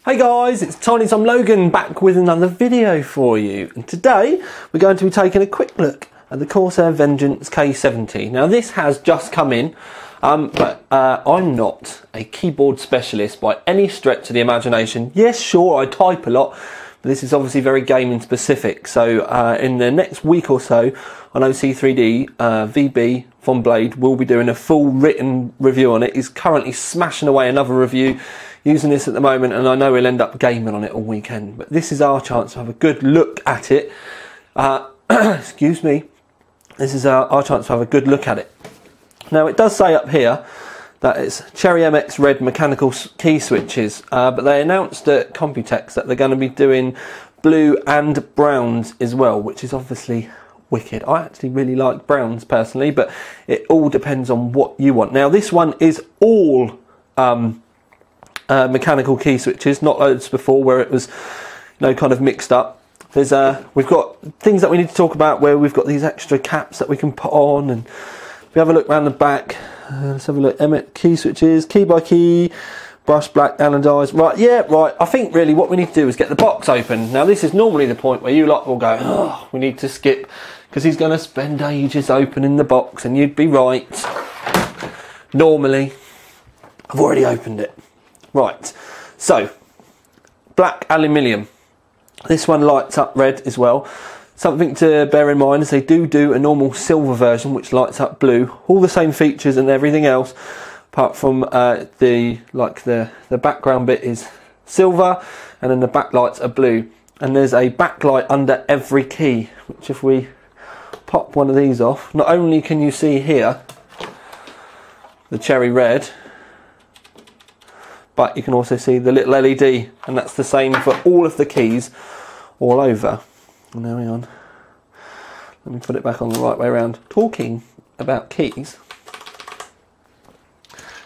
Hey guys, it's Tiny Tom Logan back with another video for you, and today we're going to be taking a quick look at the Corsair Vengeance K70. Now this has just come in, but I'm not a keyboard specialist by any stretch of the imagination. Yes, sure, I type a lot, but this is obviously very gaming specific. So in the next week or so on OC3D, VB von Blade will be doing a full written review on it. He's currently smashing away another review using this at the moment, and I know he'll end up gaming on it all weekend. But this is our chance to have a good look at it. Excuse me. This is our chance to have a good look at it. Now it does say up here that it's Cherry MX Red mechanical key switches, but they announced at Computex that they're going to be doing blue and browns as well, which is obviously wicked. I actually really like browns personally, but it all depends on what you want. Now this one is all mechanical key switches, not loads before where it was, kind of mixed up. There's we've got things that we need to talk about where we've got these extra caps that we can put on, and if we have a look around the back, let's have a look. Key switches, key by key, brush black, anodized. Right, yeah, right. I think really what we need to do is get the box open. Now this is normally the point where you lot will go, oh, we need to skip because he's going to spend ages opening the box, and you'd be right. Normally, I've already opened it. Right, so black aluminium. This one lights up red as well. Something to bear in mind is they do a normal silver version which lights up blue. All the same features and everything else, apart from the background bit is silver, and then the backlights are blue. And there's a backlight under every key, which if we pop one of these off, not only can you see here the cherry red, but you can also see the little LED, and that's the same for all of the keys all over. And now hang on, let me put it back on the right way around. Talking about keys,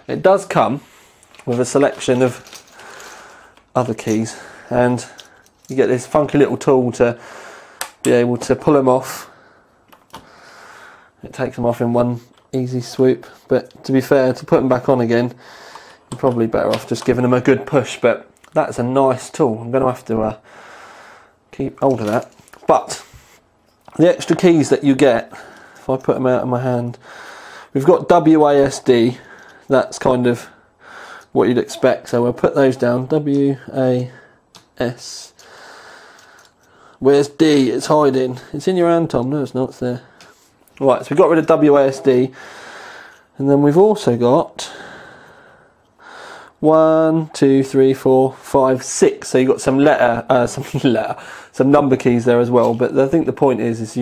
it does come with a selection of other keys, and you get this funky little tool to be able to pull them off. It takes them off in one easy swoop, but to be fair, to put them back on again, you're probably better off just giving them a good push. But that's a nice tool. I'm going to have to keep hold of that. But the extra keys that you get, if I put them out of my hand, we've got WASD. That's kind of what you'd expect. So we'll put those down. WAS. Where's D? It's hiding. It's in your hand, Tom. No, it's not. It's there. Right, so we got rid of WASD, and then we've also got 1, 2, 3, 4, 5, 6. So you've got some some number keys there as well. But I think the point is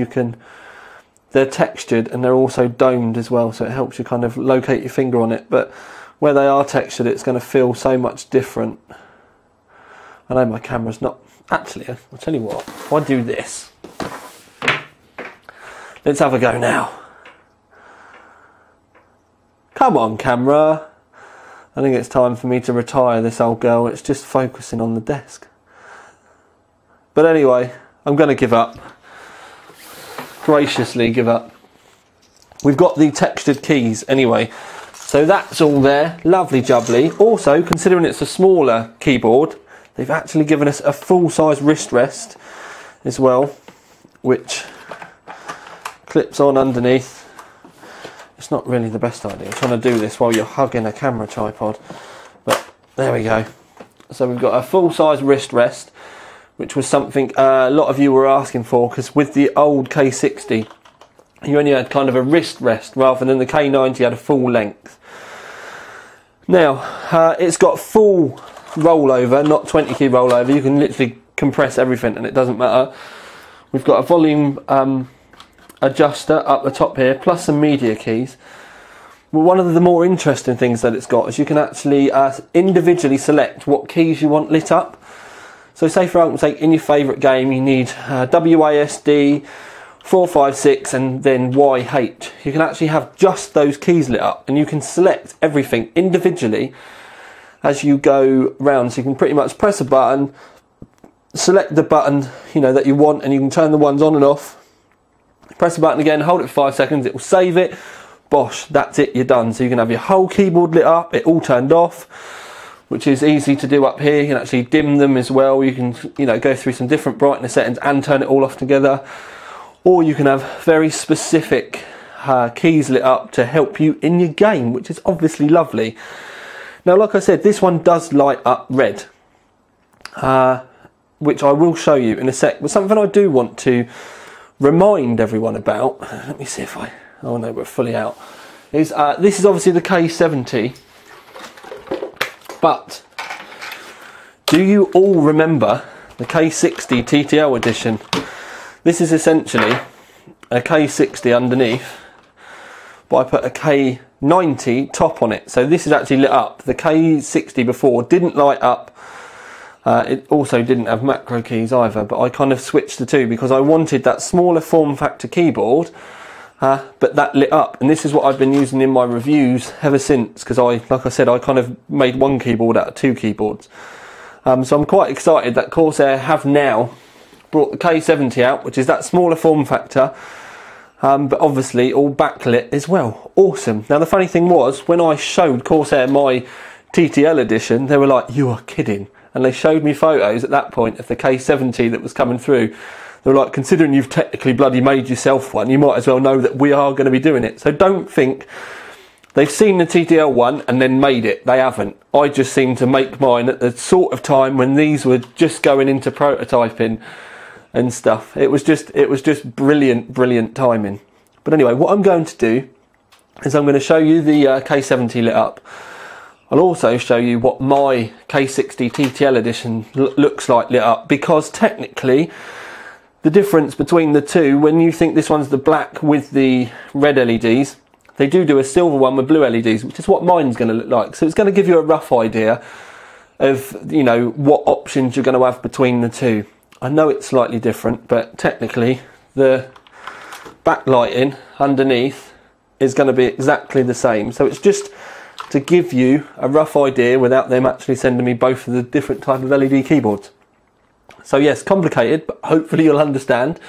they're textured and they're also domed as well. So it helps you kind of locate your finger on it. But where they are textured, it's going to feel so much different. I know my camera's not. Actually, I'll tell you what. If I do this, let's have a go now. Come on, camera. I think it's time for me to retire this old girl. It's just focusing on the desk. But anyway, I'm going to give up. Graciously give up. We've got the textured keys anyway. So that's all there. Lovely jubbly. Also, considering it's a smaller keyboard, they've actually given us a full-size wrist rest as well, which clips on underneath. It's not really the best idea trying to do this while you're hugging a camera tripod, but there we go. So we've got a full-size wrist rest, which was something a lot of you were asking for, because with the old K60 you only had kind of a wrist rest, rather than the K90 had a full length. Now it's got full rollover, not 20 key rollover. You can literally compress everything and it doesn't matter. We've got a volume adjuster up the top here, plus some media keys. Well, one of the more interesting things that it's got is you can actually individually select what keys you want lit up. So say for argument's sake, in your favourite game you need WASD, 456 and then YH. You can actually have just those keys lit up, and you can select everything individually as you go round. So you can pretty much press a button, select the button that you want, and you can turn the ones on and off. Press the button again, hold it for 5 seconds, it will save it. Bosh, that's it, you're done. So you can have your whole keyboard lit up, it all turned off. which is easy to do up here. You can actually dim them as well. You can, you know, go through some different brightness settings and turn it all off together. Or you can have very specific keys lit up to help you in your game, which is obviously lovely. Now, like I said, this one does light up red, which I will show you in a sec. But something I do want to remind everyone about, let me see if oh no, we're fully out, is this is obviously the K70, but do you all remember the K60 TTL Edition? This is essentially a K60 underneath, but I put a K90 top on it, so this is actually lit up. The K60 before didn't light up. It also didn't have macro keys either, but I kind of switched the two because I wanted that smaller form factor keyboard, but that lit up. And this is what I've been using in my reviews ever since, because like I said, I kind of made one keyboard out of two keyboards. So I'm quite excited that Corsair have now brought the K70 out, which is that smaller form factor, but obviously all backlit as well. Awesome. Now the funny thing was, when I showed Corsair my TTL edition, they were like, "You are kidding." And they showed me photos at that point of the K70 that was coming through. They were like, "Considering you've technically bloody made yourself one, you might as well know that we are going to be doing it." So don't think they've seen the TTL one and then made it. They haven't. I just seemed to make mine at the sort of time when these were just going into prototyping and stuff. It was just brilliant timing. But anyway, what I'm going to do is I'm going to show you the K70 lit up. I'll also show you what my K60 TTL Edition looks like lit up, because technically the difference between the two, when you think this one's the black with the red LEDs, they do a silver one with blue LEDs, which is what mine's going to look like. So it's going to give you a rough idea of, you know, what options you're going to have between the two. I know it's slightly different, but technically the backlighting underneath is going to be exactly the same. So it's just to give you a rough idea without them actually sending me both of the different type of LED keyboards. So yes, complicated, but hopefully you'll understand.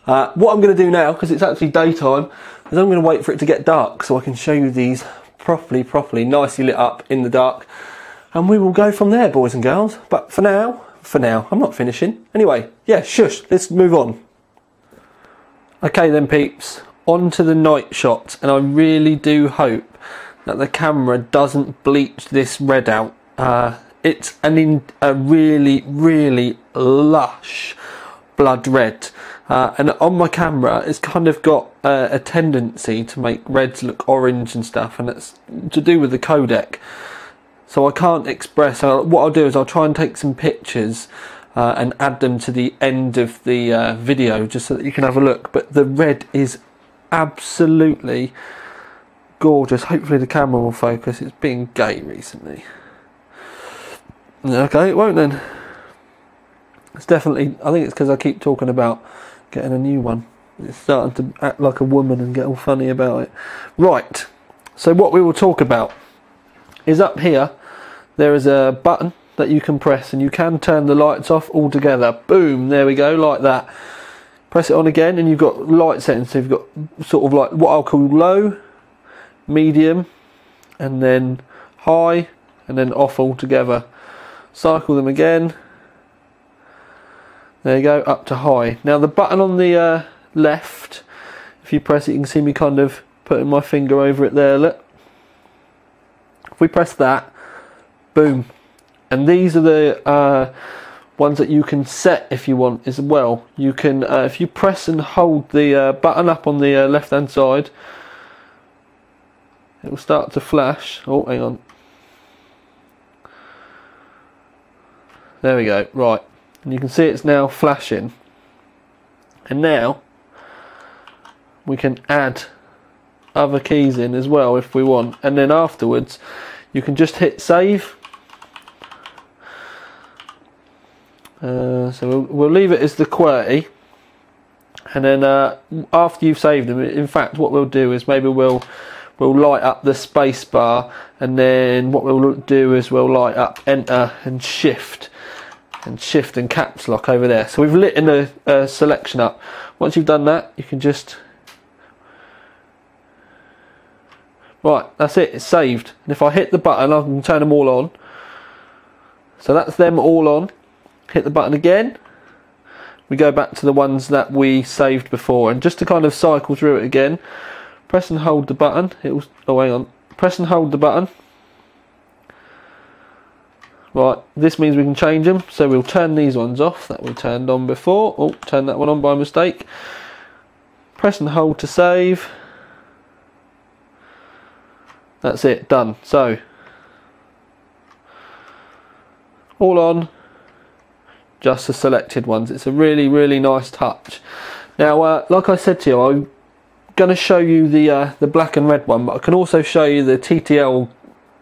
What I'm going to do now, because it's actually daytime, is I'm going to wait for it to get dark so I can show you these properly, nicely lit up in the dark. And we will go from there, boys and girls. But for now, I'm not finishing. Anyway, yeah, shush, let's move on. Okay then peeps, on to the night shot, and I really do hope that the camera doesn't bleach this red out. It's a really lush blood red, and on my camera it's kind of got a tendency to make reds look orange and stuff, and it's to do with the codec, so I can't express. What I'll do is I'll try and take some pictures and add them to the end of the video just so that you can have a look. But the red is absolutely gorgeous. Hopefully the camera will focus. It's been gay recently. Okay, it won't then. It's definitely, I think it's because I keep talking about getting a new one. It's starting to act like a woman and get all funny about it. Right, so what we will talk about is up here there is a button that you can press and you can turn the lights off altogether. Boom, there we go, like that. Press it on again and you've got light settings. So you've got sort of like what I'll call low, medium, and then high, and then off altogether. Cycle them again. There you go, up to high. Now the button on the left, if you press it, you can see me kind of putting my finger over it there, look. If we press that, boom. And these are the ones that you can set if you want as well. You can, if you press and hold the button up on the left hand side, it will start to flash. Oh, hang on. There we go, right. And you can see it's now flashing. And now we can add other keys in as well if we want. And then afterwards you can just hit save. So we'll leave it as the QWERTY. And then after you've saved them, in fact what we'll do is maybe we'll light up the space bar, and then what we'll do is we'll light up enter and shift and caps lock over there. So we've lit in a selection up. Once you've done that, you can just, right, that's it, it's saved. And if I hit the button, I can turn them all on. So that's them all on. Hit the button again. We go back to the ones that we saved before, and just to kind of cycle through it again, press and hold the button. Oh, hang on. Press and hold the button. Right, this means we can change them, so we'll turn these ones off that we turned on before. Oh, turned that one on by mistake. Press and hold to save. That's it, done. So, all on, just the selected ones. It's a really, really nice touch. Now, like I said to you, I'm going to show you the black and red one, but I can also show you the TTL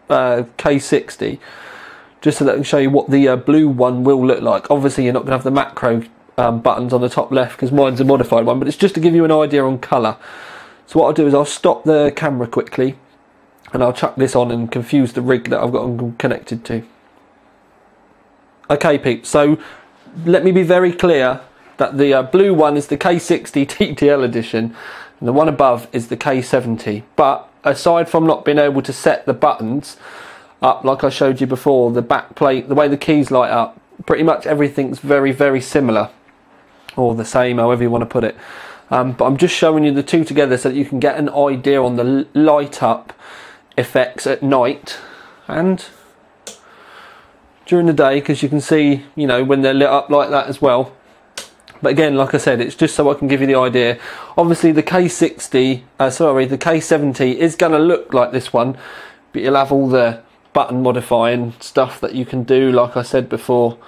K60, just so that I can show you what the blue one will look like. Obviously, you're not going to have the macro buttons on the top left because mine's a modified one, but it's just to give you an idea on colour. So what I'll do is I'll stop the camera quickly and I'll chuck this on and confuse the rig that I've got connected to. Okay, peeps, so let me be very clear that the blue one is the K60 TTL Edition and the one above is the K70. But aside from not being able to set the buttons up like I showed you before, the back plate, the way the keys light up, pretty much everything's very, very similar, or the same, however you want to put it. But I'm just showing you the two together so that you can get an idea on the light up effects at night and during the day, because you can see, you know, when they're lit up like that as well. But again, like I said, it's just so I can give you the idea. Obviously the K70 is going to look like this one, but you'll have all the button modifying stuff that you can do, like I said before,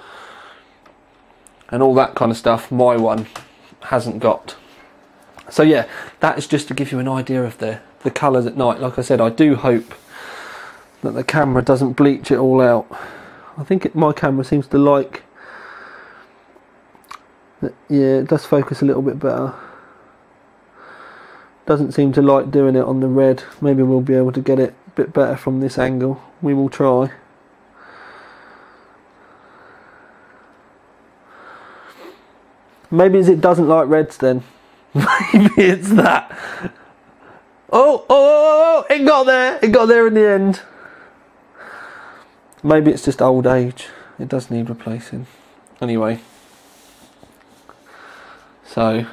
and all that kind of stuff. My one hasn't got. So yeah, that is just to give you an idea of the colours at night. Like I said, I do hope that the camera doesn't bleach it all out. I think my camera seems to like that. Yeah, it does focus a little bit better. Doesn't seem to like doing it on the red. Maybe we'll be able to get it a bit better from this angle. We will try. Maybe it doesn't like reds then. Maybe it's that. Oh, it got there. It got there in the end. Maybe it's just old age. It does need replacing. Anyway. So.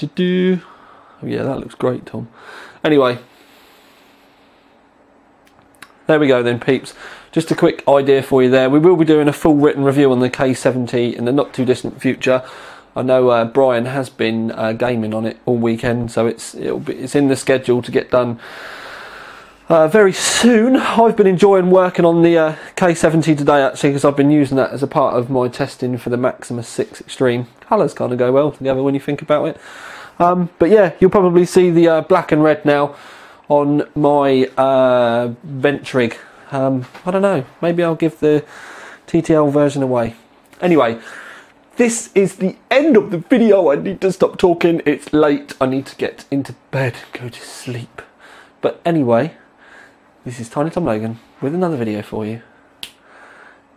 Oh yeah, that looks great, Tom. Anyway. There we go then, peeps. Just a quick idea for you there. We will be doing a full written review on the K70 in the not too distant future. I know Brian has been gaming on it all weekend, so it's in the schedule to get done very soon. I've been enjoying working on the K70 today actually, because I've been using that as a part of my testing for the Maximus 6 Extreme. Colours kind of go well together when you think about it. But yeah, you'll probably see the black and red now on my bench rig. I don't know, maybe I'll give the TTL version away. Anyway, this is the end of the video. I need to stop talking, it's late, I need to get into bed and go to sleep. But anyway, this is Tiny Tom Logan with another video for you.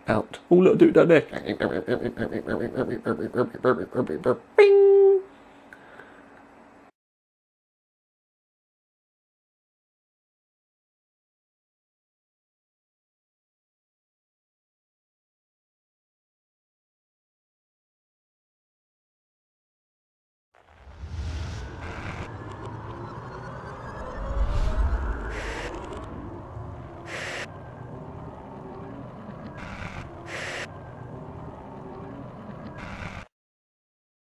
Out. Oh look, do it down there. Bing.